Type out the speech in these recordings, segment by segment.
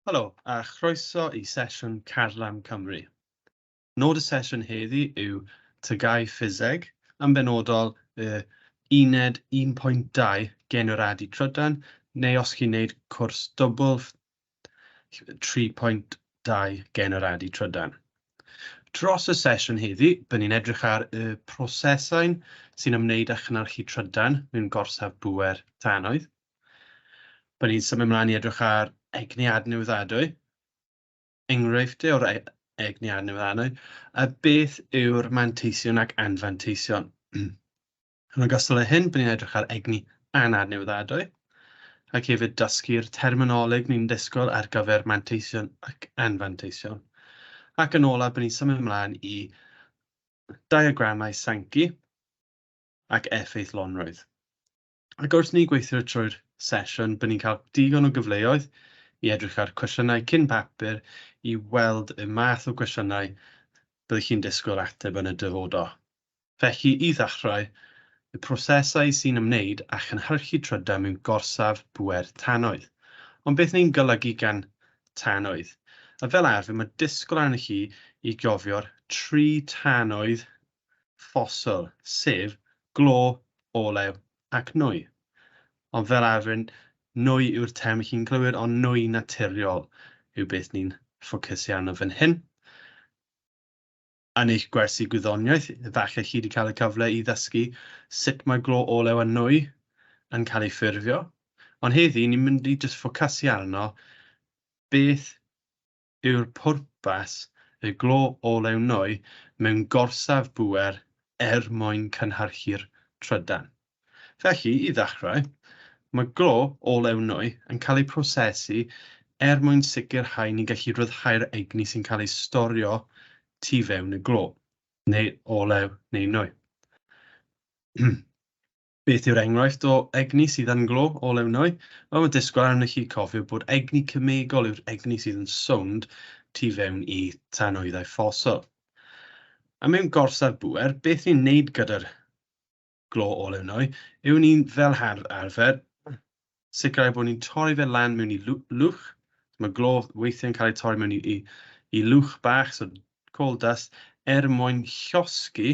Helo, a chroeso i sesiwn Carlam Cymru. Nod y sesiwn heddi yw tygau ffiseg, yn benodol uned 1.2 Generadu Trydan, neu os chi'n neud cwrs dwbl 3.2 Generadu Trydan. Dros y sesiwn heddi, bydd ni'n edrych ar y prosesau sy'n ymwneud â chynhyrchu trydan mewn gorsaf bŵer tannoedd. Bydd ni'n symud ymlaen i edrych ar egni adnewyddadwy, enghreifftiau o'r egni adnewyddadwy, a beth yw'r manteision ac anfanteision. Yn ogystal â hyn, bydd ni'n edrych ar egni anadnewyddadwy, ac hefyd dysgu'r terminoleg ni'n disgwyl ar gyfer manteision ac anfanteision. Ac yn ola, bydd ni'n symud ymlaen i diagramau Sankey ac effeithlonrwydd. Ac wrth ni gweithio trwy'r sesiwn, bydd ni'n cael digon o gyfleoedd i edrych ar cwestiynau cyn papur i weld y math o cwestiynau byddwch chi'n disgwyl ateb yn y dyfodol. Felly, i ddechrau, y prosesau sy'n ymwneud â chynhyrchu trydan mewn gorsaf bŵer tannoedd. Ond beth ni'n golygu gan tannoedd? A fel arfer, mae disgwyl arnoch chi i gofio'r 3 tannoedd ffosil, sef glo, olew ac nwy. Ond fel arfer, nwy yw'r term chi'n clywed, ond nwy naturiol yw beth ni'n ffocysu arno fan hyn. Yn eich gwersi gwyddoniaeth, falle chi wedi cael y cyfle i ddysgu sut mae glo, olew a nwy yn cael ei ffurfio. Ond heddi, ni'n mynd i jyst ffocysu arno beth yw'r pwrpas y glo, olew, nwy mewn gorsaf bŵer mwyn cynhyrchu'r trydan. Felly, i ddechrau, mae glo, olew, nwy yn cael ei prosesu mwyn sicrhau ni'n gallu ryddhau'r egni sy'n cael ei storio tu fewn y glo, neu olew, neu nwy. Beth yw'r enghraifft o egni sydd yn glo, olew, nwy? Wel, mae disgwyl arnoch chi cofio bod egni cymegol yw'r egni sydd yn sownd tu fewn i tannoeddau ffosil. A mewn gorsaf bŵer, beth ni'n neud gyda'r glo, olew, nwy yw ni'n fel arfer sicrhau bod ni'n torri fe lan mewn i lwch. Mae glo weithiau'n cael ei torri mewn i lwch bach, so coal dust, mwyn llosgu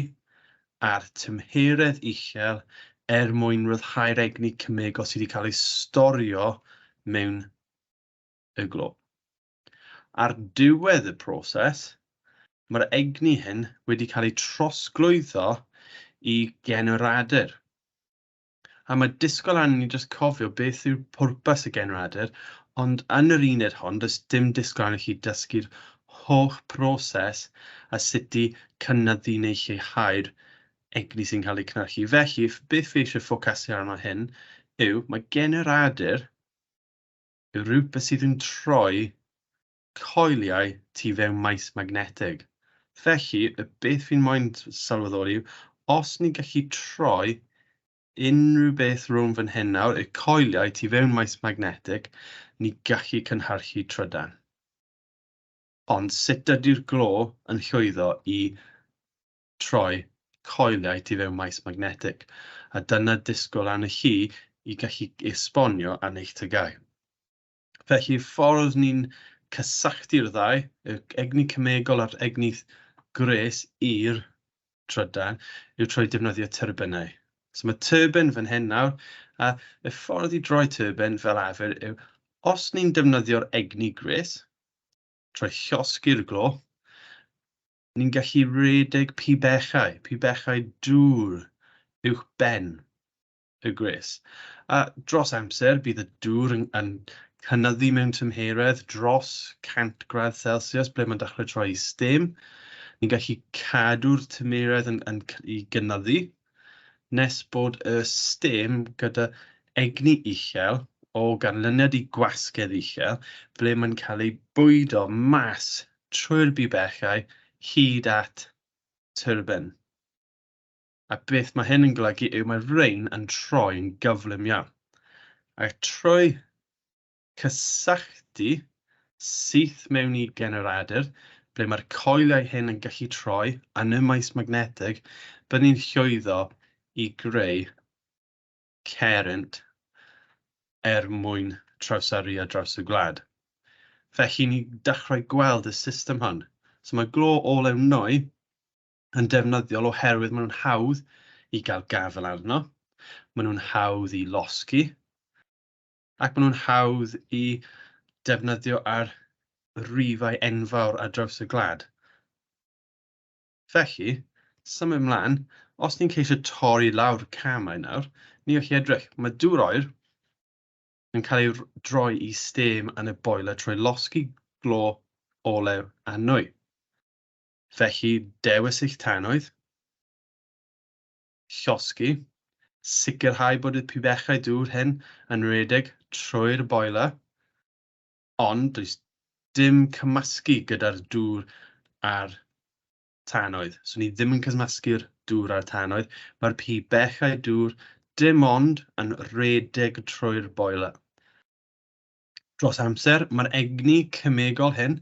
ar tymheredd uchel mwyn ryddhau'r egni cymegol sydd wedi cael ei storio mewn y glo. Ar diwedd y proses, mae'r egni hyn wedi cael ei trosglwyddo i generadur. A mae disgwyl arno ni jyst cofio beth yw'r pwrpas y generadur, ond yn yr uned hon, does dim disgwyl arno chi dysgu'r holl proses a sut i cynyddu neu lleihau'r egni sy'n cael ei cynhyrchu. Felly, beth fi eisiau ffocysu arno hyn yw mae generadur yw rhywbeth sydd yn troi coeliau tu fewn maes magnetig. Felly, beth fi'n moyn sylweddoli yw, os ni'n gallu troi unrhyw beth rhwng fan hyn nawr, y coeliau tu fewn maes magnetig, ni gallu cynhyrchu trydan. Ond sut ydy'r glo yn llwyddo i troi coeliau tu fewn maes magnetig? A dyna disgwyl arno chi i gallu esbonio ar eich tygau. Felly, ffordd ni'n cysylltu'r ddau, y egni cymegol a'r egni gres i'r trydan, yw trwy defnyddio turbinau. So mae turbin fan hyn nawr, a y ffordd i droi turbin fel arfer yw, os ni'n defnyddio'r egni gres, trwy llosgu'r glo, ni'n gallu rhedeg pibechau dŵr uwch ben y gres. A dros amser, bydd y dŵr yn cynyddu mewn tymheredd dros 100 gradd Celsius, ble mae'n dechrau troi i stêm. Ni'n gallu cadw'r tymheredd i gynyddu, nes bod y stêm gyda egni uchel o ganlyniad i gwasgedd uchel, ble mae'n cael ei bwydo mas trwy'r bibechau hyd at turbin. A beth mae hyn yn golygu yw mae rhain yn troi'n gyflym iawn. A trwy cysylltu syth mewn i generadur, ble mae'r coeliau hyn yn gallu troi yn y maes magnetig, bydd ni'n llwyddo i greu current mwyn trawsyrru ar draws y gwlad. Felly ni dechrau gweld y system hon. So mae glo olew nwy yn defnyddiol oherwydd maen nhw'n hawdd i gael gafel arno. Maen nhw'n hawdd i losgi. Ac maen nhw'n hawdd i defnyddio ar rifau enfawr ar draws y gwlad. Felly, symud ymlaen, os ni'n ceisio torri lawr camau nawr, ni o'ch edrych. Mae dŵr oer yn cael ei droi i stem yn y boiler trwy losgi glo olew a nwy. Felly, dewis eich tanwydd, llosgi, sicrhau bod y pibechau dŵr hyn yn rhedeg trwy'r boiler, ond does dim cymysgu gyda'r dŵr a'r tanwydd. So ni ddim yn cymysgu'r dŵr a'r tanwydd. Mae'r pibechau dŵr dim ond yn rhedeg trwy'r boiler. Dros amser, mae'r egni cymegol hyn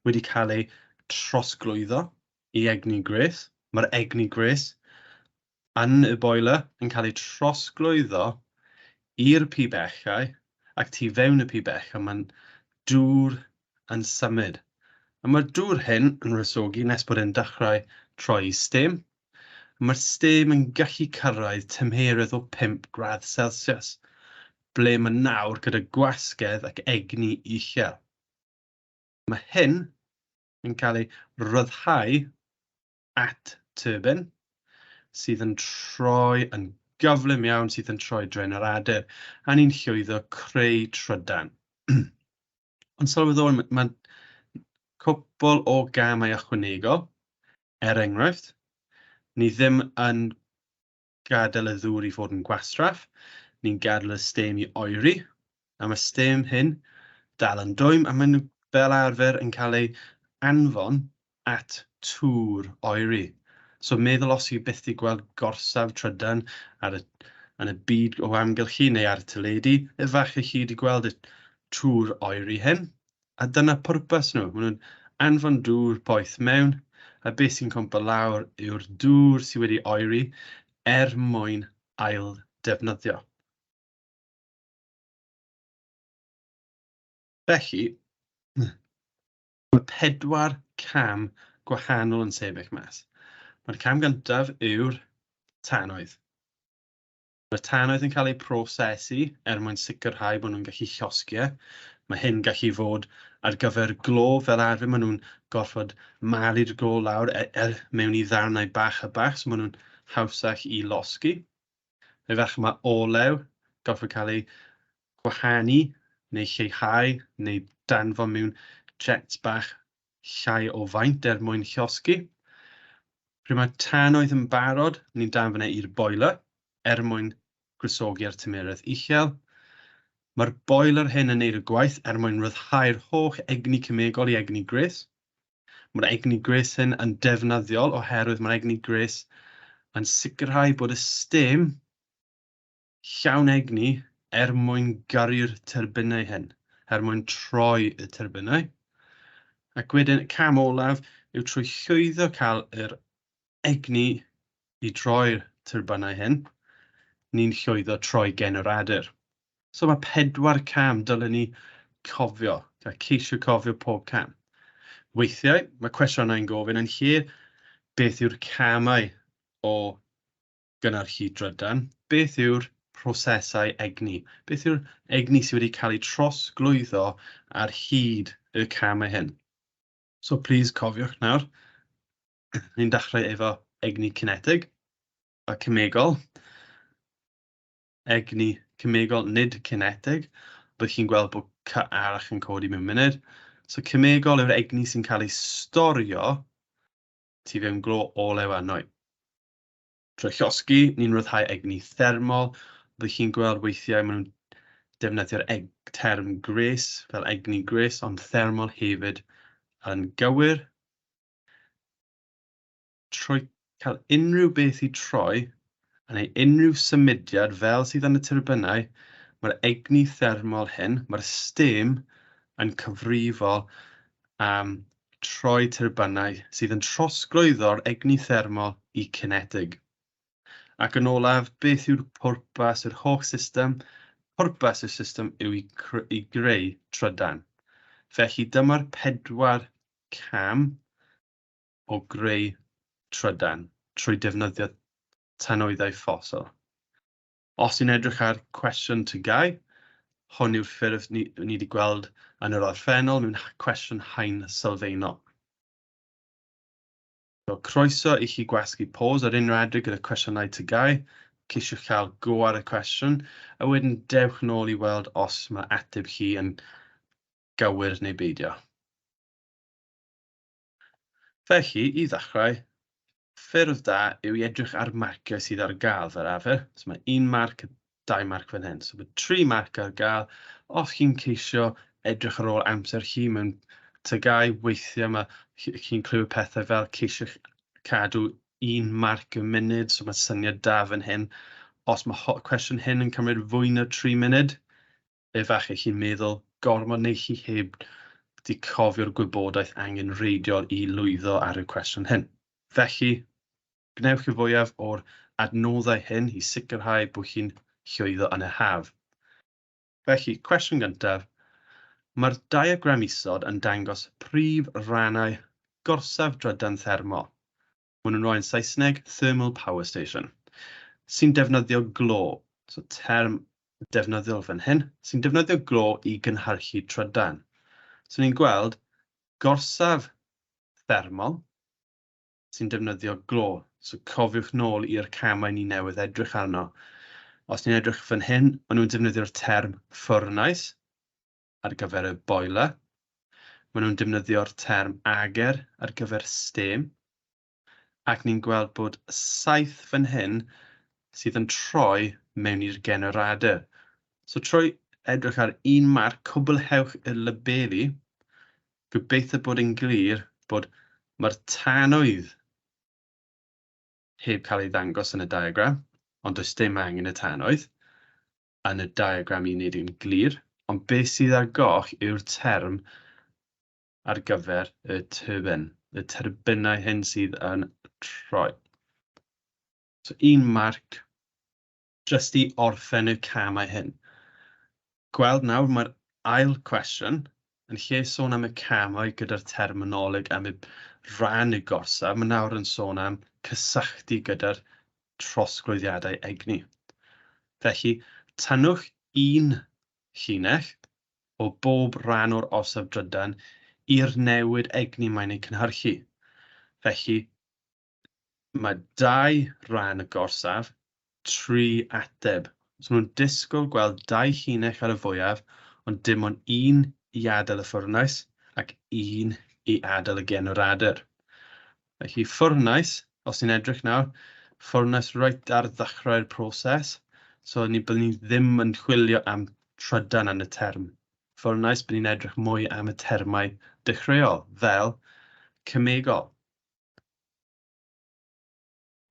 wedi cael ei trosglwyddo i egni gres. Mae'r egni gres yn y boiler yn cael ei trosglwyddo i'r pibechau ac tu fewn y pibechau mae'n dŵr yn symud. A mae'r dŵr hyn yn rysogi nes bod e'n dechrau troi i stem. Mae'r stem yn gallu cyrraedd tymheredd o 5 gradd Celsius, ble mae nawr gyda gwasgedd ac egni uchel. Mae hyn yn cael ei ryddhau at turbine sydd yn troi yn gyflym iawn sydd yn troi Generadu a ni'n llwyddo creu Trydan. Ond sylweddol, mae cwbl o gamau ychwanegol. Enghraifft, ni ddim yn gadael y ddŵr i fod yn gwastraff. Ni'n gadael y stem i oeri. A mae stem hyn dal yn dwym a maen nhw fel arfer yn cael ei anfon at tŵr oeri. So meddwl os i byth i gweld gorsaf Trydan yn y byd o amgylchu neu ar y teledu, efallai chi wedi gweld y tŵr oeri hyn. A dyna pwrpas nhw. Maen nhw'n anfon dŵr poeth mewn, a beth sy'n cwmpo lawr yw'r dŵr sydd wedi oeri mwyn ail defnyddio. Felly, mae 4 cam gwahanol yn sefyll mas. Mae'r cam gyntaf yw'r tanwydd. Mae'r tanwydd yn cael ei prosesu mwyn sicrhau bod nhw'n gallu llosgi. Mae hyn gallu fod ar gyfer glo fel arfer. Maen nhw'n gorfod malu'r glo lawr mewn i ddarnau bach a bach, so maen nhw'n hawsach i losgi. Efallai mae olew gorfod cael ei gwahanu neu lleihau neu danfon mewn jets bach llai o faint mwyn llosgi. Pryd mae tanwydd yn barod, ni'n danfon i'r boiler mwyn gwresogi'r tymeredd uchel. Mae'r boiler hyn yn neud y gwaith mwyn ryddhau'r holl egni cymegol i egni gres. Mae'r egni gres hyn yn defnyddiol oherwydd mae'r egni gres yn sicrhau bod y stem llawn egni mwyn gyrru'r turbinau hyn, mwyn troi y turbinau. Ac wedyn, cam olaf yw trwy llwyddo cael yr egni i droi'r turbinau hyn, ni'n llwyddo troi Generadu. So mae 4 cam dylen ni cofio, ceisio cofio pob cam. Weithiau, mae cwestiynau yn gofyn yn lle beth yw'r camau o gynhyrchu Trydan, beth yw'r prosesau egni. Beth yw'r egni sydd wedi cael ei trosglwyddo ar hyd y camau hyn. So, please cofiwch nawr. Ni'n dechrau efo egni cinetig a cymegol. Egni cymegol, nid cinetig. Byddwch chi'n gweld bod cy arall yn codi mewn munud. So, cymegol yw'r egni sy'n cael ei storio tu fewn glo olew a nwy. Trwy llosgi, ni'n ryddhau egni thermol. Byddwch chi'n gweld weithiau maen nhw'n defnyddio'r term gres fel egni gres, ond thermol hefyd yn gywir. Trwy cael unrhyw beth i troi, a neu unrhyw symudiad fel sydd yn y turbinau, mae'r egni thermol hyn, mae'r stem yn cyfrifol am troi turbinau sydd yn trosglwyddo'r egni thermol i cinetig. Ac yn olaf, beth yw'r pwrpas yr holl system? Pwrpas y system yw i greu Trydan. Felly dyma'r 4 cam o greu trydan trwy defnyddio tanwyddau ffosil. Os ni'n edrych ar cwestiwn TGAU, hwn yw'r ffurf ni wedi gweld yn yr orffennol mewn cwestiwn haen sylfaenol. So, croeso i chi gwasgu pause ar unrhyw adeg gyda cwestiynau TGAU, ceisiwch cael go ar y cwestiwn, a wedyn dewch nôl i weld os mae ateb chi yn gywir neu beidio. Felly, i ddechrau, ffurf da yw i edrych ar marciau sydd ar gael fel arfer. So mae 1 marc, 2 marc fan hyn. So mae 3 marc ar gael. Os chi'n ceisio edrych ar ôl amser chi mewn TGAU, weithiau chi'n clywed pethau fel ceisiwch cadw 1 marc y munud. So mae syniad da fan hyn. Os mae cwestiwn hyn yn cymryd fwy na 3 munud, efallai chi'n meddwl gormod neu chi heb di cofio'r gwybodaeth angenreidiol i lwyddo ar y cwestiwn hyn. Felly, gnewch y fwyaf o'r adnoddau hyn i sicrhau bod chi'n llwyddo yn y haf. Felly, cwestiwn gyntaf, mae'r diagram isod yn dangos prif rannau gorsaf drydan thermol. Maen nhw'n rhoi yn Saesneg thermal power station, sy'n defnyddio glo. So, term defnyddiol fan hyn, sy'n defnyddio glo i gynhyrchu trydan. So, ni'n gweld gorsaf thermol sy'n defnyddio glo. So, cofiwch nôl i'r camau ni newydd edrych arno. Os ni'n edrych fan hyn, maen nhw'n defnyddio'r term ffwrnais ar gyfer y boiler. Maen nhw'n defnyddio'r term ager ar gyfer stêm. Ac ni'n gweld bod saith fan hyn sydd yn troi mewn i'r Generadu. So, trwy edrych ar 1 marc, cwblhewch y labelu, gobeithio bod yn glir bod mae'r tanwydd heb cael ei ddangos yn y diagram, ond does dim angen y tanwydd yn y diagram i wneud yn glir, ond beth sydd ar goll yw'r term ar gyfer y turbine, y turbinau hyn sydd yn troi. So 1 marc jyst i orffen y camau hyn. Gweld nawr mae'r ail cwestiwn yn lle sôn am y camau gyda'r terminoleg am y rhan y gorsaf, mae nawr yn sôn am cysylltu gyda'r trosglwyddiadau egni. Felly, tynwch 1 llinell o bob rhan o'r orsaf drydan i'r newid egni mae'n ei cynhyrchu. Felly, mae 2 rhan y gorsaf, 3 ateb. So nhw'n disgwyl gweld 2 llinell ar y fwyaf, ond dim ond 1 i adael y ffwrnais ac 1 i adael y generadur. Felly ffwrnais, os ni'n edrych nawr, ffwrnais reit ar ddechrau'r proses. So byddwn ni ddim yn chwilio am trydan yn y term. Ffwrnais, byddwn ni'n edrych mwy am y termau dechreuol, fel cymegol.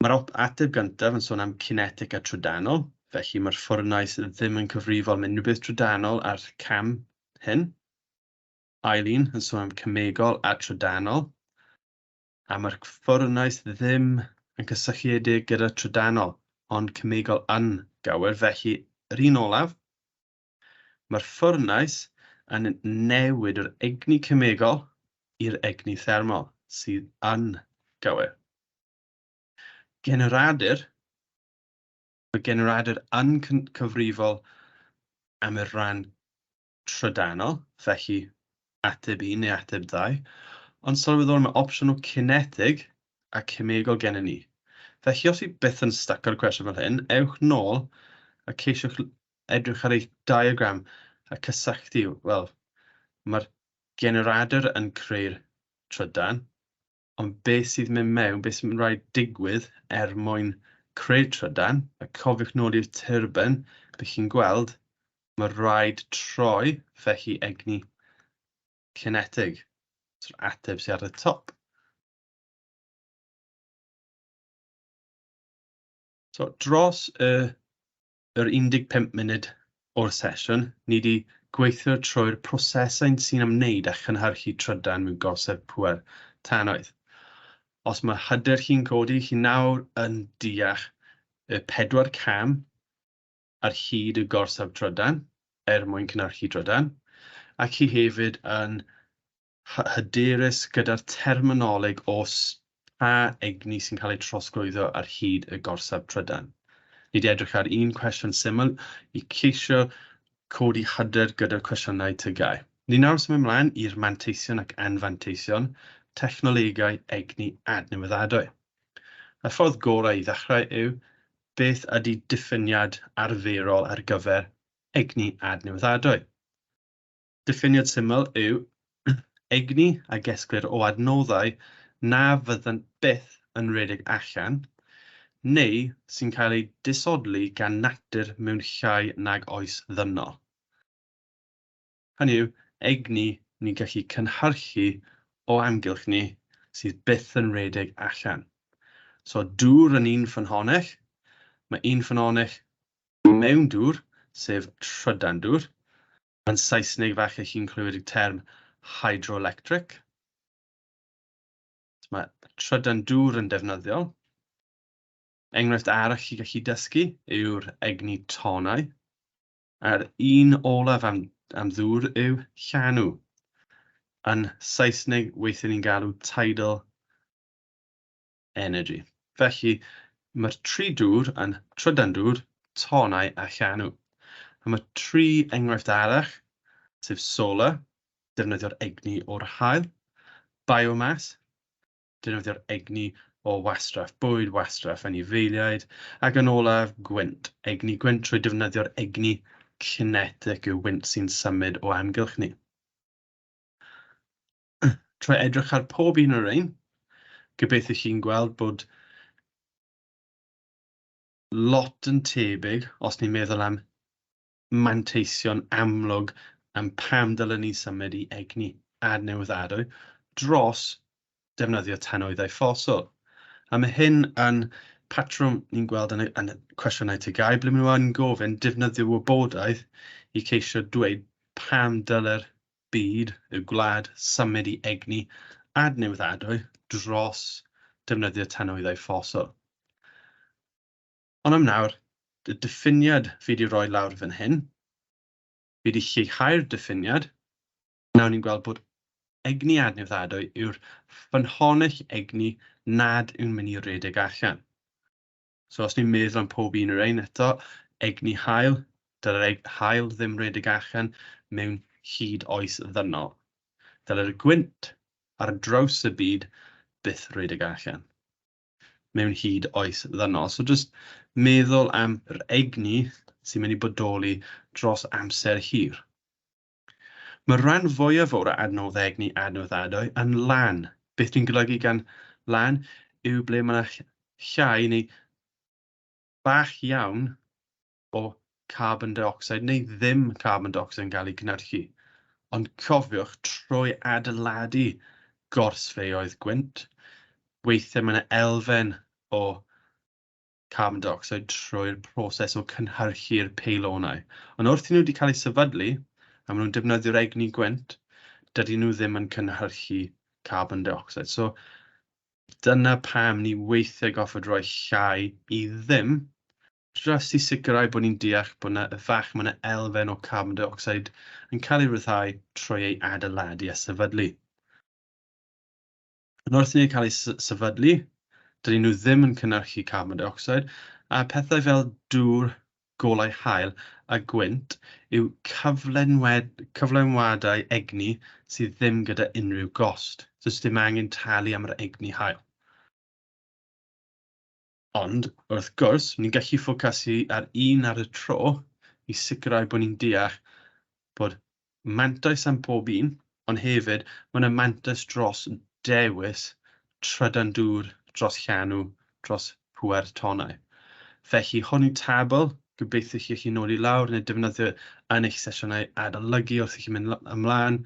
Mae'r ateb gyntaf yn sôn am cinetic a trydanol, felly mae'r ffwrnais ddim yn cyfrifol mewn rhywbeth trydanol ar cam hyn. Ail un yn sôn am cymegol a trydanol, a mae'r ffwrnais ddim yn cysylltiedig gyda trydanol, ond cymegol yn gywir. Felly, yr un olaf, mae'r ffwrnais yn newid yr egni cymegol i'r egni thermol, sydd yn gywir. Generadur, mae generadur yn cyfrifol am y rhan trydanol, felly ateb 1 neu ateb 2, ond sylweddol mae opsiwn o cinetig a cymegol gennym ni. Felly os i byth yn stuck ar y cwestiwn fel hyn, ewch nôl a ceisiwch edrych ar ei diagram a cysylltu. Wel, mae'r generadur yn creu'r trydan, ond beth sydd mynd mewn, beth sy'n rhaid digwydd mwyn creu trydan, a cofiwch nôl i'r turbine, bydd chi'n gweld, mae rhaid troi, felly egni cinetig. So, ateb sydd ar y top. So, dros yr 15 munud o'r sesiwn, ni wedi gweithio trwy'r prosesau sy'n ymwneud â chynhyrchu trydan mewn gorsaf pŵer tanwydd. Os mae hyder chi'n codi, chi nawr yn deall y 4 cam ar hyd y gorsaf trydan, mwyn cynhyrchu trydan, ac i hefyd yn hyderus gyda'r terminoleg o pa egni sy'n cael ei trosglwyddo ar hyd y gorsaf trydan. Ni wedi edrych ar un cwestiwn syml i ceisio codi hyder gyda'r cwestiynau TGAU. Ni nawr symud ymlaen i'r manteision ac anfanteision, technolegau egni adnewyddadwy. Y ffordd gorau i ddechrau yw beth ydy diffiniad arferol ar gyfer egni adnewyddadwy. Diffiniad syml yw egni a gesglir o adnoddau na fyddant byth yn rhedeg allan, neu sy'n cael ei disodli gan natur mewn llai nag oes ddynol. Hynny yw, egni ni'n gallu cynhyrchu o amgylch ni sydd byth yn rhedeg allan. So dŵr yn un ffynhonnell, mae un ffynhonnell mewn dŵr, sef trydan dŵr. Yn Saesneg falle chi'n clywed y term hydroelectric. Mae trydan dŵr yn defnyddiol. Enghraifft arall i gallu dysgu yw'r egni tonau. A'r un olaf am ddŵr yw llanw. Yn Saesneg weithiau ni'n galw tidal energy. Felly mae'r tri dŵr yn trydan dŵr, tonau a llanw. A mae tri enghraifft arall, sef solar, defnyddio'r egni o'r haul, biomass, defnyddio'r egni o wastraff bwyd, wastraff anifeiliaid, ac yn olaf gwynt, egni gwynt trwy defnyddio'r egni kinetic yw wynt sy'n symud o amgylch ni. Trwy edrych ar pob un o'r ein, gobeithio chi'n gweld bod lot yn tebyg os ni'n meddwl am manteision amlwg am pam dylen ni symud i egni adnewyddadwy dros defnyddio tanwyddau ffosil. A mae hyn yn patrwm ni'n gweld yn y cwestiynau TGAU, ble maen nhw'n gofyn defnyddio wybodaeth i ceisio dweud pam dyle'r byd, y gwlad, symud i egni adnewyddadwy dros defnyddio tanwyddau ffosil. Ond am nawr, y diffiniad fi wedi rhoi lawr fan hyn, fi wedi lleihau'r diffiniad. Nawr ni'n gweld bod egni adnewyddadwy yw'r ffynhonnell egni nad yw'n mynd i rhedeg allan. So os ni'n meddwl am pob un o'r ein eto, egni haul, dyle'r haul ddim rhedeg allan mewn hyd oes ddynol. Dyle'r gwynt ar draws y byd byth rhedeg allan mewn hyd oes ddynol. So just meddwl am yr egni sy'n mynd i bodoli dros amser hir. Mae'r rhan fwyaf o'r adnoddau egni adnewyddadwy yn lan. Beth dwi'n golygu gan lan yw ble mae llai neu bach iawn o carbon dioxide neu ddim carbon dioxide yn cael ei cynhyrchu. Ond cofiwch trwy adeiladu gorsfeuoedd gwynt, weithiau mae yna elfen o carbon dioxide trwy'r proses o cynhyrchu'r peilonau. Ond wrth i nhw wedi cael eu sefydlu, a maen nhw'n defnyddio'r egni gwynt, dydyn nhw ddim yn cynhyrchu carbon dioxide. So dyna pam ni weithiau goffod rhoi llai i ddim, jyst i sicrhau bod ni'n deall bod yna mae yna elfen o carbon dioxide yn cael ei ryddhau trwy ei adeiladu a sefydlu. Yn wrth i ni cael ei sefydlu, dydyn nhw ddim yn cynhyrchu carbon dioxide, a pethau fel dŵr, golau haul a gwynt yw cyflenwadau egni sydd ddim gyda unrhyw gost. So dim angen talu am yr egni haul. Ond, wrth gwrs, ni'n gallu ffocysu ar un ar y tro i sicrhau bod ni'n deall bod mantais am pob un, ond hefyd mae yna mantais dros dewis trydan dŵr dros llanw, dros pŵer tonau. Felly hwn yw tabl, gobeithio chi allu nodi lawr neu defnyddio yn eich sesiynau adolygu wrth i chi mynd ymlaen,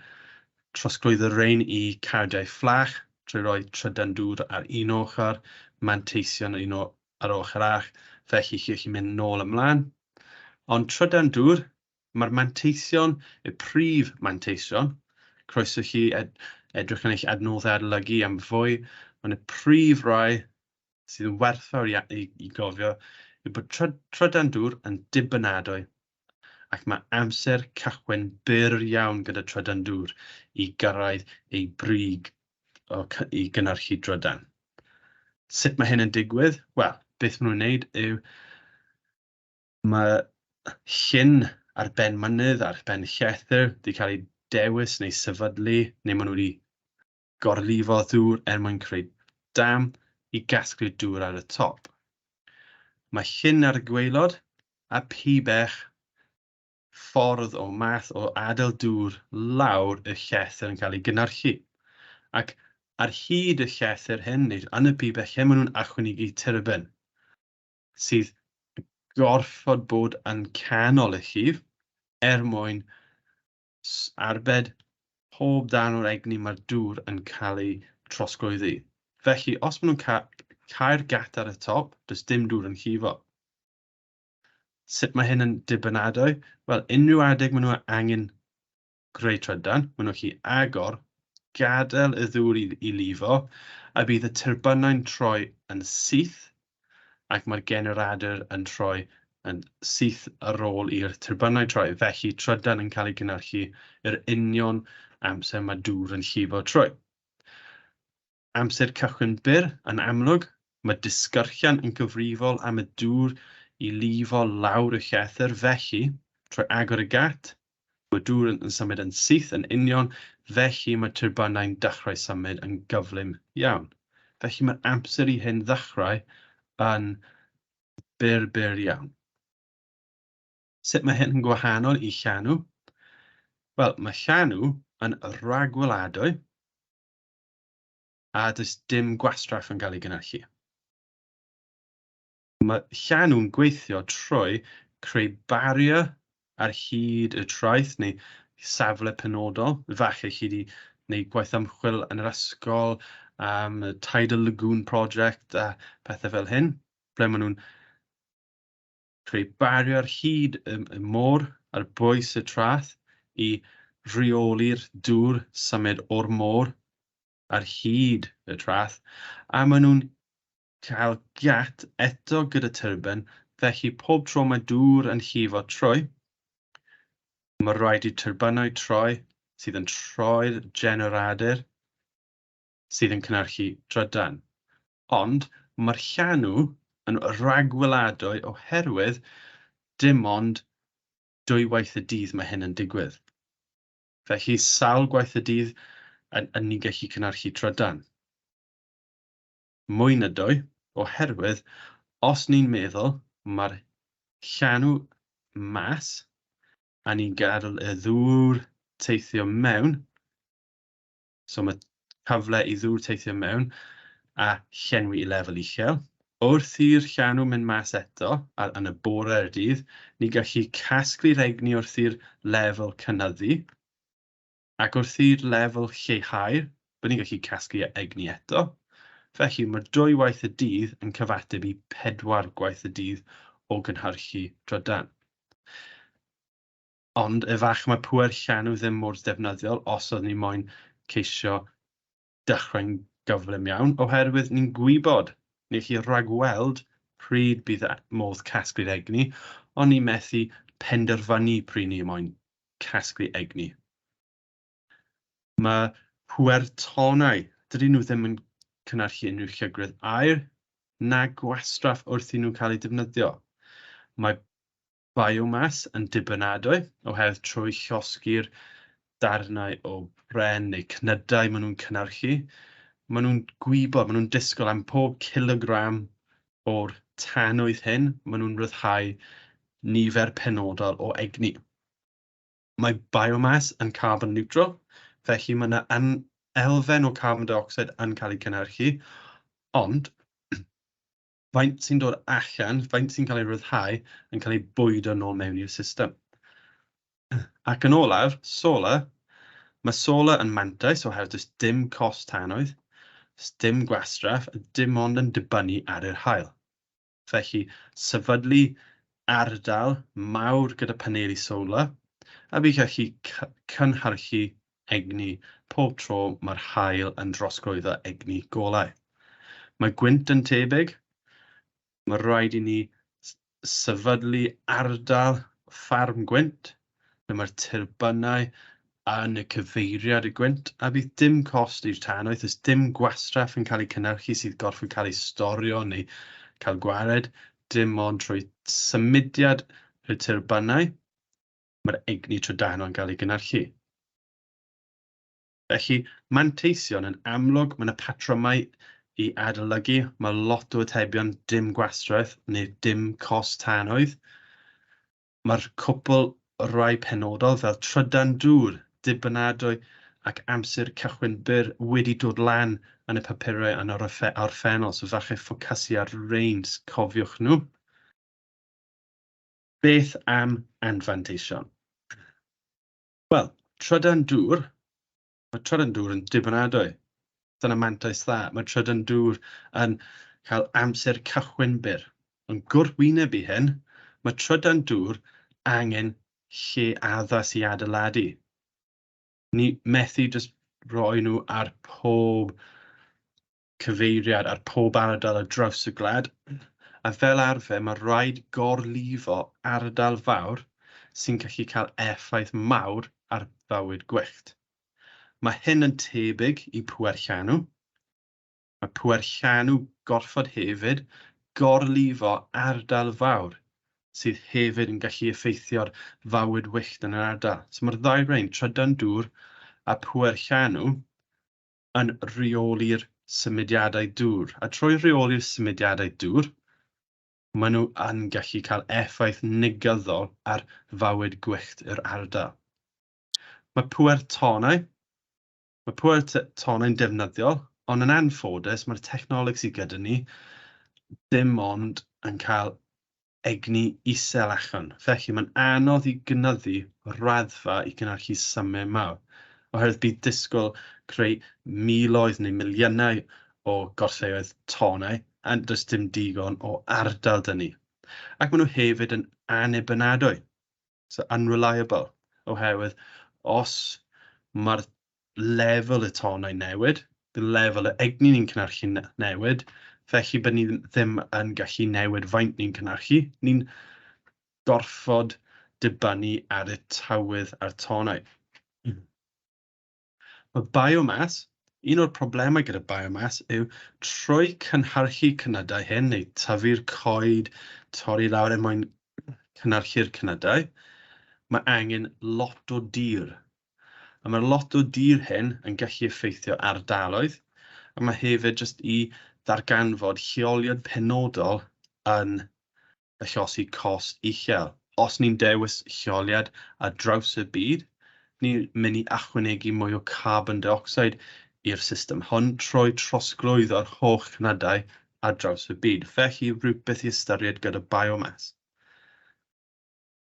trosglwyddo rein i cardiau fflach, trwy roi trydan dŵr ar un ochr, manteision ar ochr arall, felly chi allu mynd nôl ymlaen. Ond trydan dŵr, mae'r manteision, y prif manteision, croeso chi edrych yn eich adnoddau adolygu am fwy, ond y prif rai sydd yn werthfawr i gofio yw bod trydan dŵr yn dibynadwy ac mae amser cychwyn byr iawn gyda Trydan dŵr i gyrraedd ei brig i gynnyrchu Trydan. Sut mae hyn yn digwydd? Wel, beth maen nhw'n wneud yw mae llyn ar ben mynydd, ar ben llethr, wedi cael ei dewis neu sefydlu, neu maen nhw wedi gorlifo ddŵr mwyn creu dam i gasglu dŵr ar y top. Mae llyn ar y gwaelod a pibell ffordd o math o adael dŵr lawr y llethr yn cael ei gynnyrchu. Ac ar hyd y llethr hyn, neu yn y pibell hyn, maen nhw'n ychwanegu turbin, sydd gorfod bod yn canol y llif mwyn arbed pob dan o'r egni mae'r dŵr yn cael ei trosglwyddi. Felly, os maen nhw'n cael gat ar y top, does dim dŵr yn llifo. Sut mae hyn yn dibynadwy? Wel, unrhyw adeg maen nhw angen greu Trydan, maen nhw'n gallu agor, gadael y ddŵr i lifo, a bydd y turbinau'n troi yn syth, ac mae'r Generadu yn troi yn syth ar ôl i'r turbinau troi. Felly, Trydan yn cael ei gynnyrchu yr union amser mae dŵr yn llifo trwy. Amser cychwyn byr yn amlwg, mae disgyrchian yn gyfrifol am y dŵr i lifo lawr y llethr. Felly, trwy agor y gat, mae dŵr yn symud yn syth yn union, felly mae turbinau'n dechrau symud yn gyflym iawn. Felly mae'r amser i hyn ddechrau yn byr iawn. Sut mae hyn yn gwahanol i llanw? Wel, mae llanw yn ragweladwy a does dim gwastraff yn cael ei gynnyrchu. Mae llanw'n gweithio trwy creu bariau ar hyd y traeth neu safle penodol. Falle chi wedi gwneud gwaith ymchwil yn yr ysgol, y Tidal Lagoon Project a pethau fel hyn, ble maen nhw'n creu bariau ar hyd y môr ar bwys y traeth i reoli'r dŵr symud o'r môr ar hyd y traeth, a maen nhw'n cael gat eto gyda turbin, felly pob tro mae dŵr yn llifo trwy, mae rhaid i turbinau troi sydd yn troi'r Generadu sydd yn cynnyrchu Trydan. Ond mae'r llanw yn ragweladwy oherwydd dim ond 2 waith y dydd mae hyn yn digwydd. Felly sawl gwaith y dydd yn ni'n gallu cynnyrchu Trydan. Mwy na 2, oherwydd os ni'n meddwl mae'r llanw mas a ni'n gadael y ddŵr teithio mewn, so mae cyfle i ddŵr teithio mewn a llenwi i lefel uchel. Wrth i'r llanw mynd mas eto yn y bore'r dydd, ni'n gallu casglu'r egni wrth i'r lefel cynyddu, ac wrth i'r lefel lleihau, bydd ni'n gallu casglu egni eto. Felly mae 2 waith y dydd yn cyfateb i 4 gwaith y dydd o gynhyrchu Trydan. Ond efallai mae pŵer llanw ddim mor ddefnyddiol os oedd ni moyn ceisio dechrau'n gyflym iawn, oherwydd ni'n gwybod, ni'n gallu rhagweld pryd bydd modd casglu'r egni, ond ni methu penderfynu pryd ni moyn casglu egni. Mae pŵer tonau, dydyn nhw ddim yn cynnyrchu unrhyw llygredd aer na gwastraff wrth i nhw cael eu defnyddio. Mae biomas yn dibynadwy oherwydd trwy llosgi'r darnau o bren neu cnydau maen nhw'n cynnyrchu. Maen nhw'n gwybod, maen nhw'n disgwyl am pob kilogram o'r tanwydd hyn, maen nhw'n ryddhau nifer penodol o egni. Mae biomas yn carbon neutral, felly mae yna elfen o carbon dioxide yn cael ei cynnyrchu, ond faint sy'n dod allan, faint sy'n cael ei ryddhau, yn cael ei bwydo nôl mewn i'r system. Ac yn olaf, solar, mae solar yn mantais oherwydd does dim cost tanwydd, does dim gwastraff, dim ond yn dibynnu ar yr haul. Felly, sefydlu ardal mawr gyda paneli solar, a bydd gallu cynhyrchu egni pob tro mae'r haul yn drosglwyddo egni golau. Mae gwynt yn tebyg. Mae rhaid i ni sefydlu ardal ffarm gwynt, ble mae'r turbynau yn y cyfeiriad y gwynt, a bydd dim cost i'r tannoedd, oes dim gwastraff yn cael ei cynnyrchu sydd gorfod cael ei storio neu cael gwared, dim ond trwy symudiad y turbynau, mae'r egni trydanol yn cael ei gynnyrchu. Felly, manteision yn amlwg, mae yna patrymau i adolygu, mae lot o atebion dim gwastraff neu dim cost tannoedd. Mae'r cwpl rai penodol fel trydan dŵr, dibynadwy ac amser cychwyn byr wedi dod lan yn y papurau yn yr orffennol, so falle ffocysu ar reins, cofiwch nhw. Beth am anfanteision? Wel, trydan dŵr, mae trydan dŵr yn dibynadwy. Dyna mantais dda. Mae trydan dŵr yn cael amser cychwyn byr. Ond gwrthwyneb i hyn, mae trydan dŵr angen lle addas i adeiladu. Ni methu jyst rhoi nhw ar pob cyfeiriad, ar pob ardal ar draws y gwlad. A fel arfer, mae rhaid gorlifo ardal fawr sy'n gallu cael effaith mawr ar fywyd gwyllt. Mae hyn yn tebyg i pŵer llanw. Mae pŵer llanw gorfod hefyd gorlifo ardal fawr sydd hefyd yn gallu effeithio'r fywyd wyllt yn yr ardal. So mae'r ddau rein, trydan dŵr a pŵer llanw, yn reoli'r symudiadau dŵr. A trwy reoli'r symudiadau dŵr, maen nhw yn gallu cael effaith negyddol ar fywyd gwyllt yr ardal. Mae pŵer tonau'n defnyddiol, ond yn anffodus, mae'r technoleg sydd gyda ni dim ond yn cael egni isel allan. Felly mae'n anodd i gynyddu raddfa i gynnyrchu symau mawr. Oherwydd bydd disgwyl creu miloedd neu miliynau o gorllewedd tonau, a does dim digon o ardal dyn ni. Ac maen nhw hefyd yn anebynadwy, so unreliable, oherwydd os mae'r lefel y tonau newid, bydd lefel y egni ni'n cynnyrchu newid, felly bydd ni ddim yn gallu newid faint ni'n cynnyrchu. Ni'n gorfod dibynnu ar y tywydd a'r tonau. Mae biomas, un o'r problemau gyda biomas yw trwy cynhyrchu cynydau hyn, neu tyfu'r coed, torri lawr mwyn cynhyrchu'r cynydau, mae angen lot o dir. A mae'r lot o dir hyn yn gallu effeithio ardaloedd, a mae hefyd jyst i ddarganfod lleoliad penodol yn allosi cost uchel. Os ni'n dewis lleoliad ar draws y byd, ni'n mynd i ychwanegu mwy o carbon dioxide i'r system hon trwy trosglwyddo'r holl cynydau ar draws y byd. Felly rhywbeth i ystyried gyda biomas.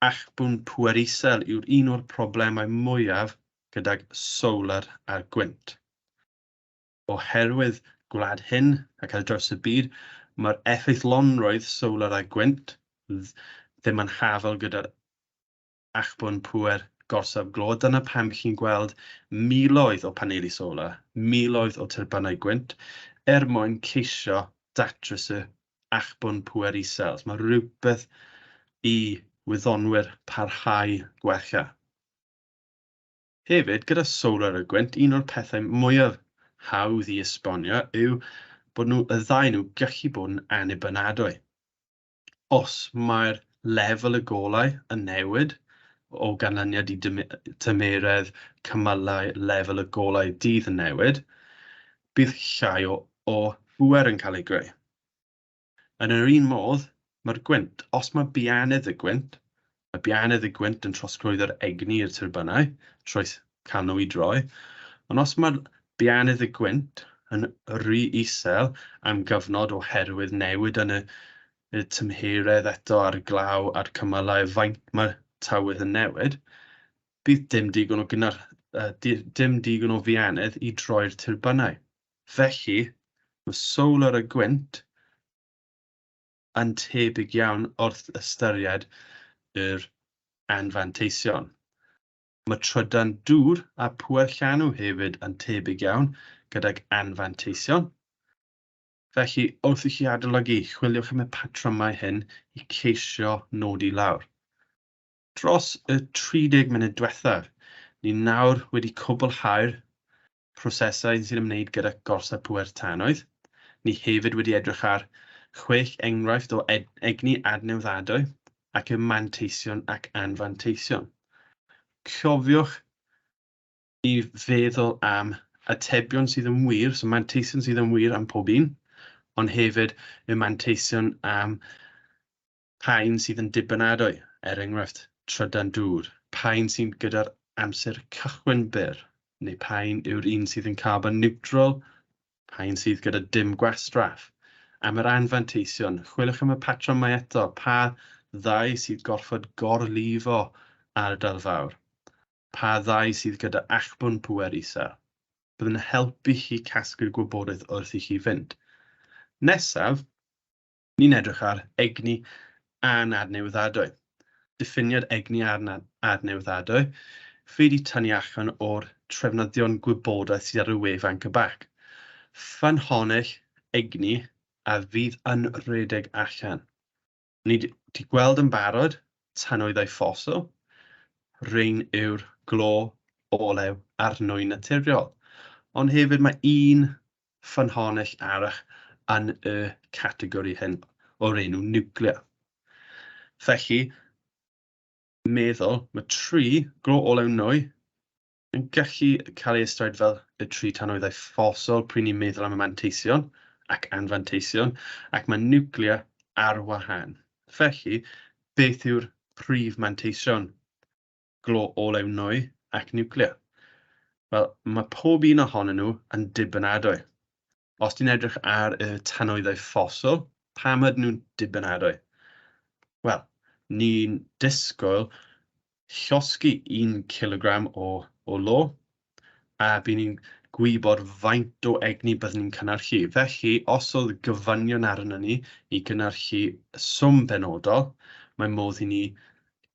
Achbwn pŵer isel yw'r un o'r problemau mwyaf gydag solar a gwynt. Oherwydd gwlad hyn ac ar draws y byd, mae'r effeithlonrwydd solar a gwynt ddim yn hafel gyda'r achbwn pŵer gorsaf glo. Dyna pam chi'n gweld miloedd o paneli solar, miloedd o turbynau gwynt, mwyn ceisio datrys y achbwn pŵer isel. Mae rhywbeth i wyddonwyr parhau gwella. Hefyd, gyda solar a gwynt, un o'r pethau mwyaf hawdd i esbonio yw bod y ddau nhw gallu bod yn anebynadwy. Os mae'r lefel y golau yn newid o ganlyniad i tymeredd cymylau lefel y golau dydd yn newid, bydd llai o bŵer yn cael ei greu. Yn yr un modd, mae'r gwynt, os mae bianedd y gwynt yn trosglwyddo'r egni i'r turbynau, trwy cael nhw i droi, ond os mae bianedd y gwynt yn rhy isel am gyfnod oherwydd newid yn y tymheredd eto ar glaw a'r cymylau faint mae tywydd yn newid, bydd dim digon o fianedd i droi'r turbynau. Felly, mae solar a gwynt yn tebyg iawn wrth ystyried yr anfanteision. Mae trydan dŵr a pŵer llanw hefyd yn tebyg iawn gydag anfanteision. Felly, wrth i chi adolygu, chwiliwch am y patrymau hyn i ceisio nodi lawr. Dros y 30 munud diwethaf, ni nawr wedi cwblhau'r prosesau sy'n ymwneud gyda gorsaf pŵer tannoedd. Ni hefyd wedi edrych ar 6 enghraifft o egni adnewyddiadwy ac y manteision ac anfanteision. Cofiwch i feddwl am atebion sydd yn wir, so manteision sydd yn wir am pob un, ond hefyd y manteision am paun sydd yn dibynadwy, enghraifft Trydan dŵr, paun sy'n gyda'r amser cychwyn byr, neu paun yw'r un sydd yn carbon neutral, paun sydd gyda dim gwastraff. Am yr anfanteision, chwilwch am y patrymau eto, pa ddau sydd gorfod gorlifo ardal fawr, pa ddau sydd gyda allbwn pŵer isel. Byddai'n helpu chi casglu'r gwybodaeth wrth i chi fynd. Nesaf, ni'n edrych ar egni anadnewyddiadwy. Diffiniad egni adnewyddiadwy, fe di tynnu allan o'r trefnyddion gwybodaeth sydd ar y wefan cybac. Ffynhonnell egni a fydd yn rhedeg allan. Ni wedi gweld yn barod tannoeddau ffosil, rhain yw'r glo, olew a'r nwy naturiol. Ond hefyd mae un ffynhonnell arall yn y categori hyn o'r enw niwclea. Felly, meddwl, mae 3 glo, olew, nwy yn gallu cael ei ystyried fel y 3 tannoeddau ffosil pryd ni'n meddwl am y manteision ac anfanteision, ac mae niwclea ar wahân. Felly, beth yw'r prif manteision? Glo, olew, nwy ac niwclea. Wel, mae pob un ohonyn nhw yn dibynadwy. Os ni'n edrych ar y tannoeddau ffosil, pam ydyn nhw'n dibynadwy? Wel, ni'n disgwyl llosgi 1 kilogram o lo, a bydd ni'n gwybod faint o egni byddwn ni'n cynnyrchu. Felly, os oedd gyfynion arno ni i gynnyrchu swm benodol, mae modd i ni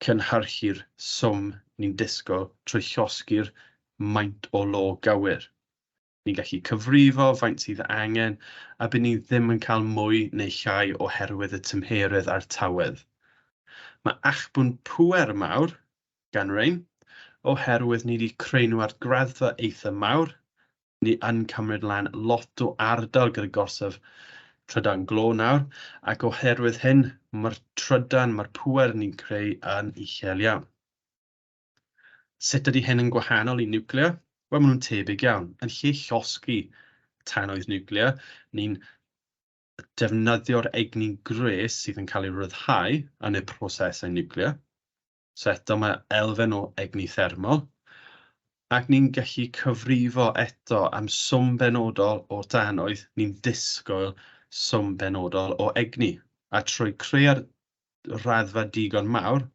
cynhyrchu'r swm ni'n disgwyl trwy llosgi'r maint o lo gywir. Ni'n gallu cyfrifo faint sydd angen, a bydd ni ddim yn cael mwy neu llai oherwydd y tymheredd a'r tawedd. Mae allbwn pŵer mawr gan rein, oherwydd ni wedi creu nhw ar graddfa eitha mawr, ni yn cymryd lan lot o ardal gyda gorsaf trydan glo nawr, ac oherwydd hyn, mae'r trydan, mae'r pŵer ni'n creu yn uchel iawn. Sut ydy hyn yn gwahanol i niwclea? Wel, maen nhw'n tebyg iawn. Yn lle llosgi tannoedd niwclea, ni'n defnyddio'r egni gres sydd yn cael ei ryddhau yn y prosesau niwclea. So eto mae elfen o egni thermol, ac ni'n gallu cyfrifo eto am swm benodol o tannoedd, ni'n disgwyl swm benodol o egni. A trwy creu'r raddfa digon mawr,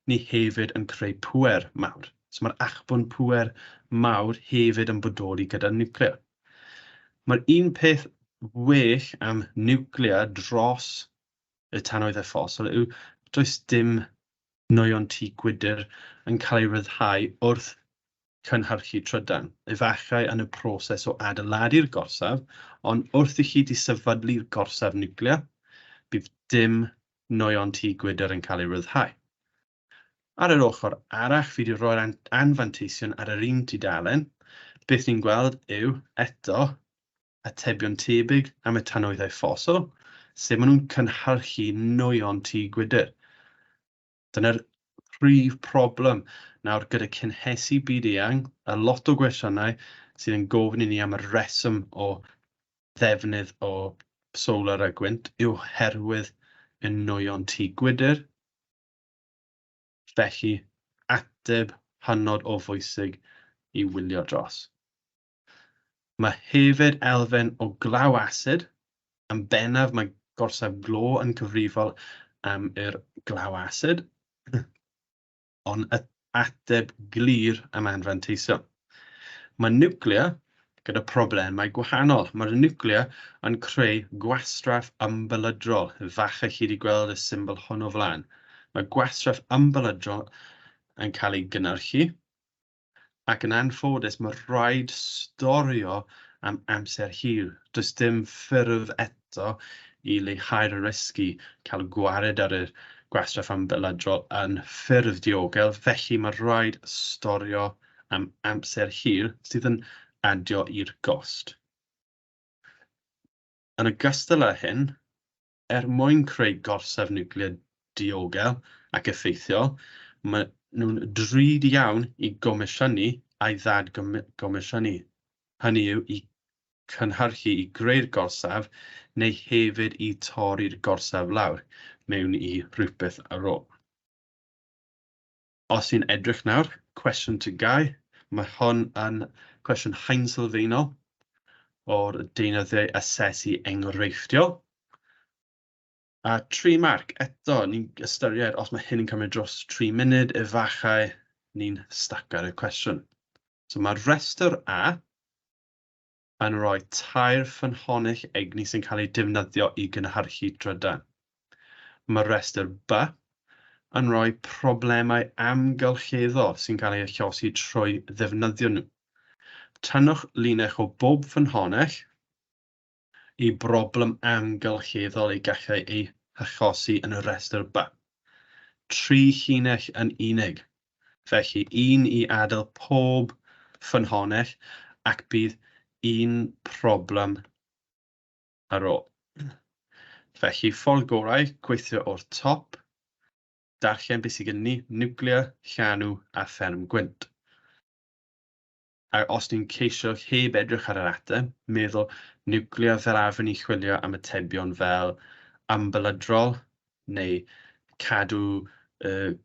ni hefyd yn creu pŵer mawr. So mae'r allbwn pŵer mawr hefyd yn bodoli gyda niwclea. Mae'r un peth well am niwclea dros y tannoeddau ffosil yw does dim nwyon tŷ gwydr yn cael ei ryddhau wrth cynhyrchu trydan. Efallai yn y proses o adeiladu'r gorsaf, ond wrth i chi disefydlu'r gorsaf niwclea, bydd dim nwyon tŷ gwydr yn cael ei ryddhau. Ar yr ochr arall, fi wedi rhoi'r anfanteision ar yr un tudalen. Beth ni'n gweld yw, eto, atebion tebyg am y tannoeddau ffosil, sef maen nhw'n cynhyrchu nwyon tŷ gwydr. Dyna'r prif problem. Nawr, gyda cynhesu byd-eang, a lot o gwestiynau sydd yn gofyn i ni am y reswm o ddefnydd o solar a gwynt yw oherwydd y nwyon tŷ gwydr. Felly, ateb hynod o bwysig i wylio dros. Mae hefyd elfen o glaw asid. Yn bennaf mae gorsaf glo yn cyfrifol am yr glaw asid, ond y ateb glir am anfanteision. Mae niwclea gyda problemau gwahanol. Mae'r niwclea yn creu gwastraff ymbelydrol. Falle chi wedi gweld y symbol hwn o flaen. Mae gwastraff ymbelydrol yn cael ei gynnyrchu, ac yn anffodus mae rhaid storio am amser hir. Does dim ffurf eto i leihau'r risgu cael gwared ar y gwastraff ambiladrol yn ffurf diogel, felly mae rhaid storio am amser hir sydd yn adio i'r gost. Yn ogystal â hyn, mwyn creu gorsaf niwclear diogel ac effeithiol, mae nhw'n drud iawn i gomisiynu a'i ddad-gomisiynu. Hynny yw i cynhyrchu i greu'r gorsaf neu hefyd i torri'r gorsaf lawr mewn i rhywbeth ar ôl. Os ni'n edrych nawr, cwestiwn TGAU, mae hon yn cwestiwn haen sylfaenol o'r deunyddiau asesu enghreifftiol. A 3 marc, eto, ni'n ystyried os mae hyn yn cymryd dros 3 munud, efallai ni'n stac ar y cwestiwn. So mae'r rhestr A yn rhoi tair ffynhonnell egni sy'n cael ei defnyddio i gynhyrchu trydan. Mae'r rhestr B yn rhoi problemau amgylcheddol sy'n cael ei achosi trwy ddefnyddio nhw. Tynnwch linell o bob ffynhonnell i broblem amgylcheddol ei gallai ei achosi yn y rhestr B. 3 llinell yn unig, felly un i adael pob ffynhonnell ac bydd un problem ar ôl. Felly, ffordd gorau, gweithio o'r top, darllen beth sydd gen ni, niwclear, llanw a fferm gwynt. A os ni'n ceisio heb edrych ar yr ateb, meddwl niwclear fel arfer ni chwilio am atebion fel ambiladrol neu cadw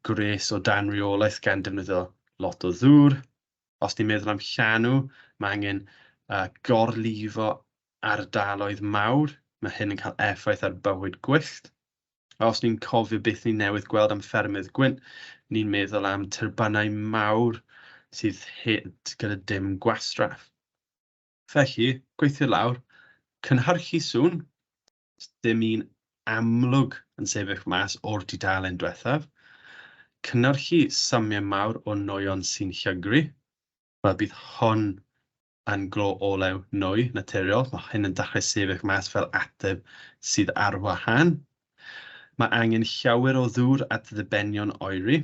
gres o dan reolaeth gan defnyddio lot o ddŵr. Os ni'n meddwl am llanw, mae angen gorlifo ardaloedd mawr. Mae hyn yn cael effaith ar bywyd gwyllt. A os ni'n cofio beth ni newydd gweld am ffermydd gwynt, ni'n meddwl am turbynau mawr sydd gyda dim gwastraff. Felly, gweithio lawr, cynhyrchu sŵn, dim un amlwg yn sefyll mas o'r dudalen diwethaf, cynhyrchu symiau mawr o nwyon sy'n llygru, wel bydd hon yn glo olew nwy naturiol. Mae hyn yn dechrau sefyll mas fel ateb sydd ar wahân. Mae angen llawer o ddŵr at ddibenion oeri.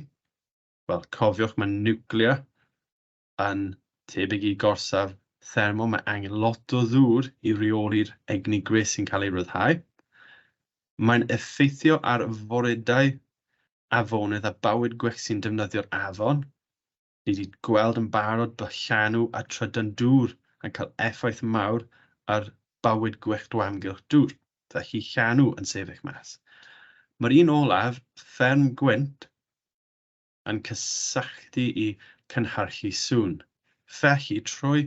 Wel, cofiwch mae niwclear yn tebyg i gorsaf thermo. Mae angen lot o ddŵr i reoli'r egni gres sy'n cael ei ryddhau. Mae'n effeithio ar foridau afonydd a bywyd gwyllt sy'n defnyddio'r afon. Ni wedi gweld yn barod bod llanw a trydan dŵr yn cael effaith mawr ar bywyd gwyllt o amgylch dŵr. Felly llanw yn sefyll mas. Mae'r un olaf, fferm gwynt, yn cysylltu i cynhyrchu sŵn. Felly, trwy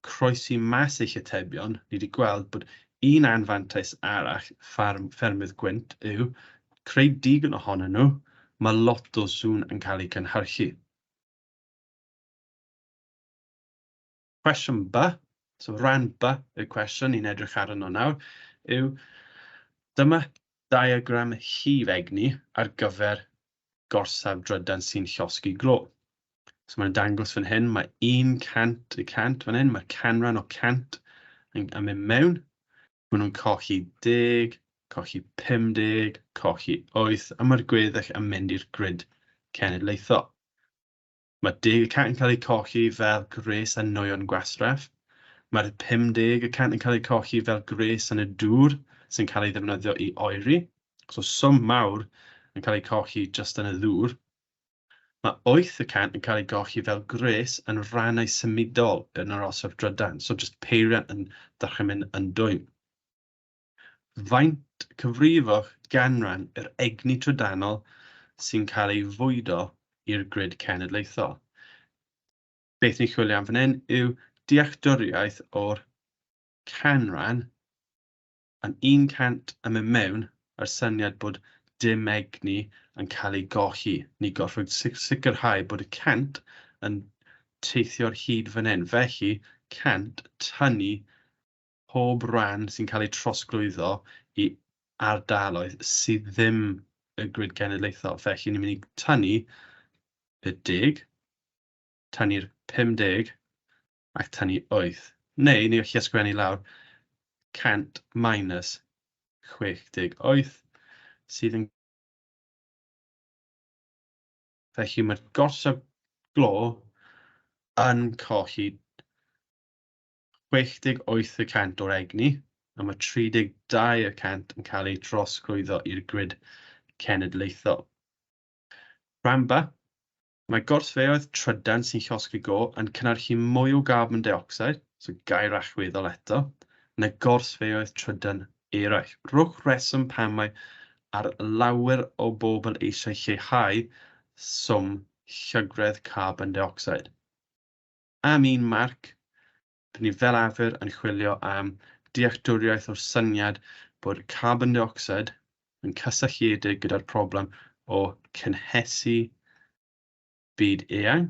croesi mas eich atebion, ni wedi gweld bod un anfantais arall ffermydd gwynt yw creu digon ohonyn nhw, mae lot o sŵn yn cael ei cynhyrchu. Cwestiwn B, so rhan B y cwestiwn ni'n edrych arno nawr, yw dyma diagram llif egni ar gyfer gorsaf drydan sy'n llosgi glo. So mae'n dangos fan hyn, mae 100 y cant fan hyn, mae'r canran o cant yn mynd mewn. Maen nhw'n colli 10, colli 50, colli 8, a mae'r gweddill yn mynd i'r grid cenedlaethol. Mae 10% yn cael ei colli fel gres a nwyon gwastraff. Mae'r 50% yn cael ei colli fel gres yn y dŵr sy'n cael ei ddefnyddio i oeri. So swm mawr yn cael ei colli jyst yn y ddŵr. Mae 8% yn cael ei colli fel gres yn rannau symudol yn yr orsaf drydan. So jyst peiriant yn dechrau mynd yn dwym. Faint cyfrifwch ganran yr egni trydanol sy'n cael ei fwydo i'r grid cenedlaethol. Beth ni'n chwilio am fan hyn yw dealltwriaeth o'r canran yn 1% yn mynd mewn a'r syniad bod dim egni yn cael ei golli. Ni goffod sicrhau bod y 100 yn teithio'r hyd fan hyn. Felly, 100 tynnu pob ran sy'n cael ei trosglwyddo i ardaloedd sydd ddim y grid cenedlaethol. Felly, ni'n mynd i tynnu y 10, tynnu'r 50 ac tynnu 8. Neu, ni'n gallu ysgrifennu lawr 100 minus 68 sydd yn Felly mae'r gorsaf glo yn colli 68% o'r egni, a mae 32% yn cael ei drosglwyddo i'r grid cenedlaethol. Rhamba, mae gorsfeoedd trydan sy'n llosgi go yn cynhyrchu mwy o carbon dioxide, so gair allweddol eto, na gorsfeoedd trydan eraill. Rwch reswm pan mae ar lawer o bobl eisiau lleihau swm llygredd carbon dioxide. Am un marc, bydd ni fel arfer yn chwilio am dealltwriaeth o'r syniad bod carbon dioxide yn cysylltiedig gyda'r problem o cynhesu byd eang.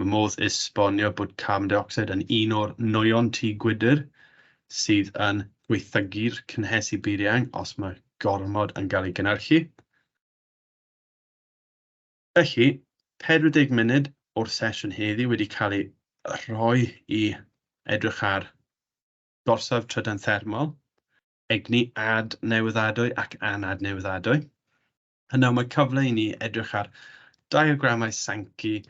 Mae modd esbonio bod carbon dioxide yn un o'r nwyon tŷ gwydr sydd yn gweithygu'r cynhesu byd eang os mae gormod yn cael ei gynhyrchu. Felly, 40 munud o'r sesiwn heddiw wedi cael ei rhoi i edrych ar gorsaf trydan thermol, egni adnewyddadwy ac anadnewyddadwy. A nawr mae cyfle i ni edrych ar diagramau Sankey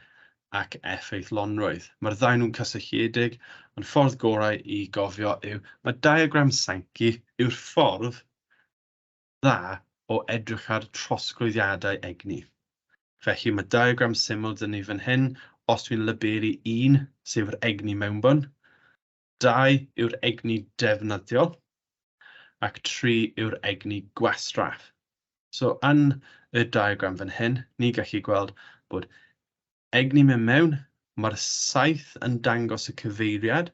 ac effeithlonrwydd. Mae'r ddau nhw'n cysylltiedig, ond ffordd gorau i gofio yw mae diagram Sankey yw'r ffordd dda o edrych ar trosglwyddiadau egni. Felly mae diagram syml dyn ni fan hyn, os dwi'n labelu 1 sef yr egni mewnbwn, 2 yw'r egni defnyddiol, ac 3 yw'r egni gwastraff. So yn y diagram fan hyn, ni gallu gweld bod egni mynd mewn, mae'r saith yn dangos y cyfeiriad,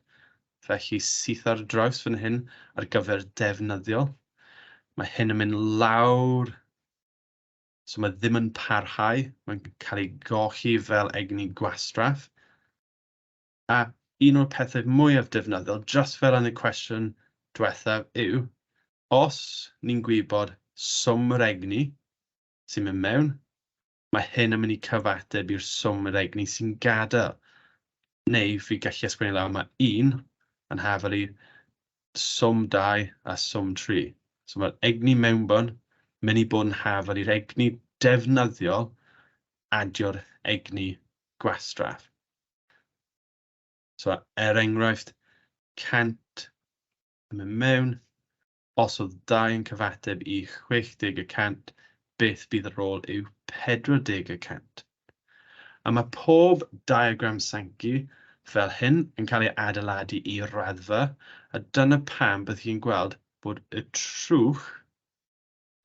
felly syth ar draws fan hyn ar gyfer defnyddiol. Mae hyn yn mynd lawr, so mae ddim yn parhau, mae'n cael ei golli fel egni gwastraff. A un o'r pethau mwyaf defnyddiol, just fel yn y cwestiwn diwethaf, yw os ni'n gwybod swm yr egni sy'n mynd mewn, mae hyn yn mynd i cyfateb i'r swm yr egni sy'n gadael. Neu fi gallu ysgrifennu lawr mae 1 yn hafel i swm 2 a swm 3. So mae'r egni mewnbwn mynd i bod yn hafel i'r egni defnyddiol adio'r egni gwastraff. So enghraifft, 100 yn mynd mewn, os oedd 2 yn cyfateb i 60%, beth bydd yr ôl yw 40%. A mae pob diagram Sankey fel hyn yn cael ei adeiladu i raddfa, a dyna pam bydd chi'n gweld bod y trwch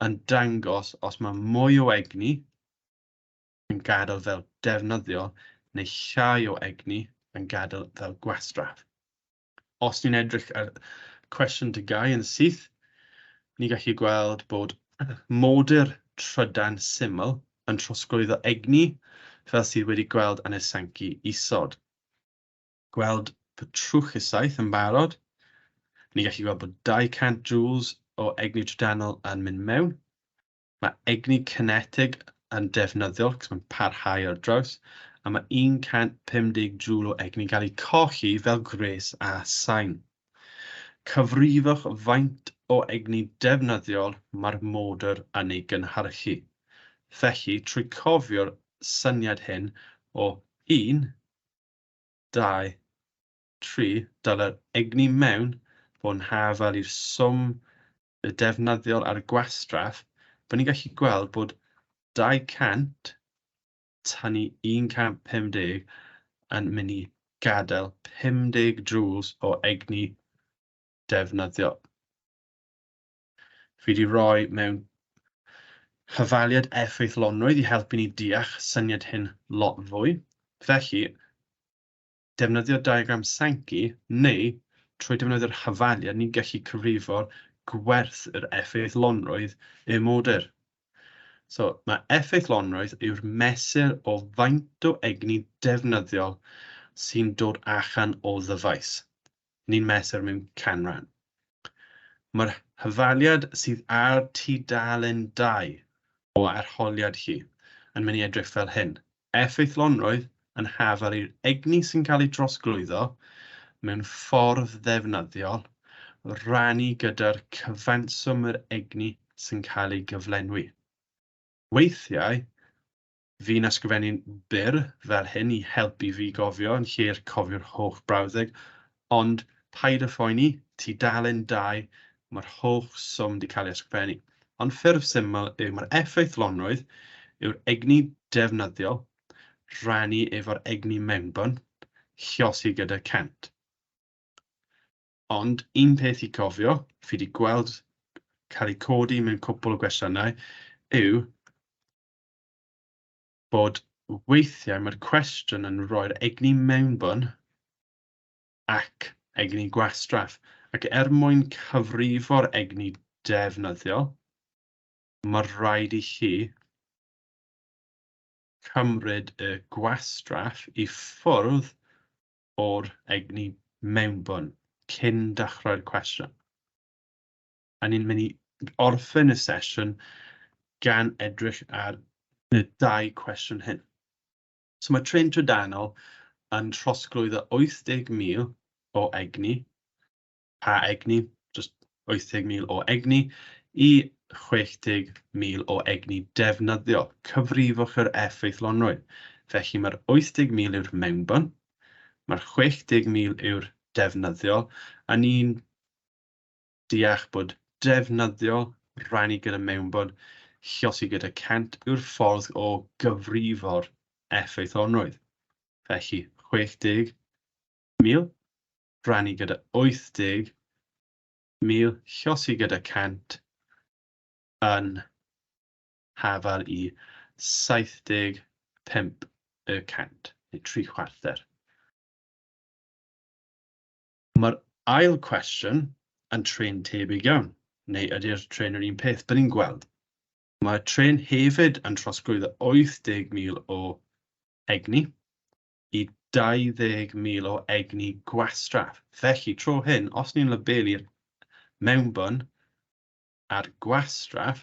yn dangos os mae mwy o egni yn gadael fel defnyddiol neu llai o egni yn gadael fel gwastraff. Os ni'n edrych ar cwestiwn TGAU yn syth, ni gallu gweld bod modr trydan syml yn trosglwyddo egni fel sydd wedi gweld yn y Sankey isod. Gweld bod trwch y saith yn barod, ni gallu gweld bod 200 joules o egni trydanol yn mynd mewn. Mae egni kinetig yn defnyddiol, cos mae'n parhau ar draws, a mae 150 joule o egni cael ei colli fel gres a sain. Cyfrifwch faint o egni defnyddiol mae'r modr yn ei gynhyrchu. Felly, trwy cofio'r syniad hyn o 1, 2, 3, dylai'r egni mewn bod yn hafel i'r swm y defnyddiol a'r gwastraff, bod ni'n gallu gweld bod 200 tynnu 150 yn mynd i gadael 50 joules o egni defnyddiol. Fi wedi rhoi mewn hyfaliad effeithlonrwydd i helpu ni deall syniad hyn lot fwy. Felly, defnyddio diagram Sankey neu trwy defnyddio'r hyfaliad, ni'n gallu cyfrifo'r gwerth yr effeithlonrwydd y modr. So, mae effeithlonrwydd yw'r mesur o faint o egni defnyddiol sy'n dod allan o ddyfais. Ni'n mesur mewn canran. Mae'r hyfaliad sydd ar tudalen 2 o arholiad chi yn mynd i edrych fel hyn. Effeithlonrwydd yn hafel i'r egni sy'n cael ei trosglwyddo mewn ffordd ddefnyddiol rannu gyda'r cyfanswm yr egni sy'n cael ei gyflenwi. Weithiau, fi'n ysgrifennu'n byr fel hyn i helpu fi gofio yn lle'r cofio'r holl brawddeg, ond paid â phoeni, tudalen 2, mae'r holl swm wedi cael ei ysgrifennu. Ond ffurf syml yw mae'r effaith lonrwydd yw'r egni defnyddiol rhannu efo'r egni mewnbwn, lluosi gyda cant. Ond un peth i cofio, fi wedi gweld cael ei codi mewn cwbl o gwestiynau, yw bod weithiau mae'r cwestiwn yn rhoi'r egni mewnbwn ac egni gwastraff. Ac mwyn cyfrifo'r egni defnyddiol, mae rhaid i chi cymryd y gwastraff i ffwrdd o'r egni mewnbwn cyn dechrau'r cwestiwn. A ni'n mynd i orffen y sesiwn gan edrych ar y 2 cwestiwn hyn. So mae tren trydanol yn trosglwyddo 80,000 o egni, just 80,000 o egni, i 60,000 o egni defnyddiol. Cyfrifwch yr effaith lonrwydd. Felly mae'r 80,000 yw'r mewnbwn, mae'r 60,000 yw'r defnyddiol, a ni'n deall bod defnyddiol rhannu gyda mewnbwn, lluosi gyda cant yw'r ffordd o gyfrifo'r effaith lonrwydd. Felly 60,000 rhannu gyda 80,000, lluosi gyda cant yn hafal i 75 y cant, neu 3/4. Mae'r ail cwestiwn yn tren tebyg iawn, neu ydy'r tren yr un peth? Bydd ni'n gweld. Mae'r tren hefyd yn trosglwyddo 80,000 o egni i 20,000 o egni gwastraff. Felly, tro hyn, os ni'n labelu'r mewnbwn a'r gwastraff,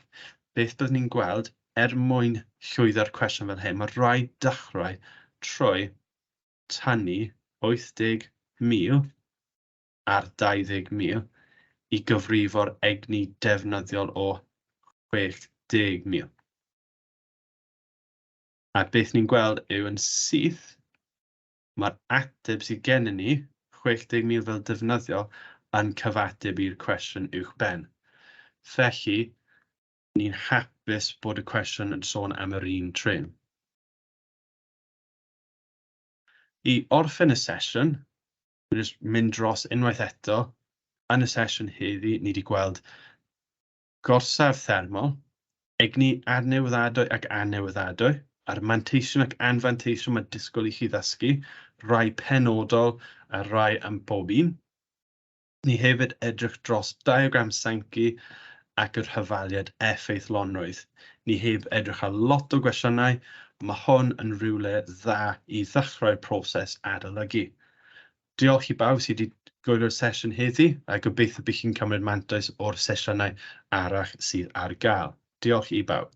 beth byddwn ni'n gweld, mwyn llwyddo'r cwestiwn fel hyn, mae rhaid dechrau trwy tynnu 80,000 ar 20,000 i gyfrifo'r egni defnyddiol o 60,000. A beth ni'n gweld yw yn syth, mae'r ateb sydd gennym ni, 60,000 fel defnyddiol, yn cyfateb i'r cwestiwn uwchben. Felly, ni'n hapus bod y cwestiwn yn sôn am yr un tren. I orffen y sesiwn, ni'n mynd dros unwaith eto. Yn y sesiwn heddi, ni wedi gweld gorsaf thermol, egni adnewyddadwy ac annewyddadwy, a'r manteision ac anfanteision mae disgwyl i chi ddysgu, rai penodol a rai am bob un. Ni hefyd edrych dros diagram Sankey ac yr hyfaliad effaith lonrwydd. Ni heb edrych ar lot o gwestiynau, mae hwn yn rhywle dda i ddechrau'r proses adolygu. Diolch i bawb sydd wedi gwylio'r sesiwn heddi, a gobeithio bydd chi'n cymryd mantais o'r sesiynau arall sydd ar gael. Diolch i bawb.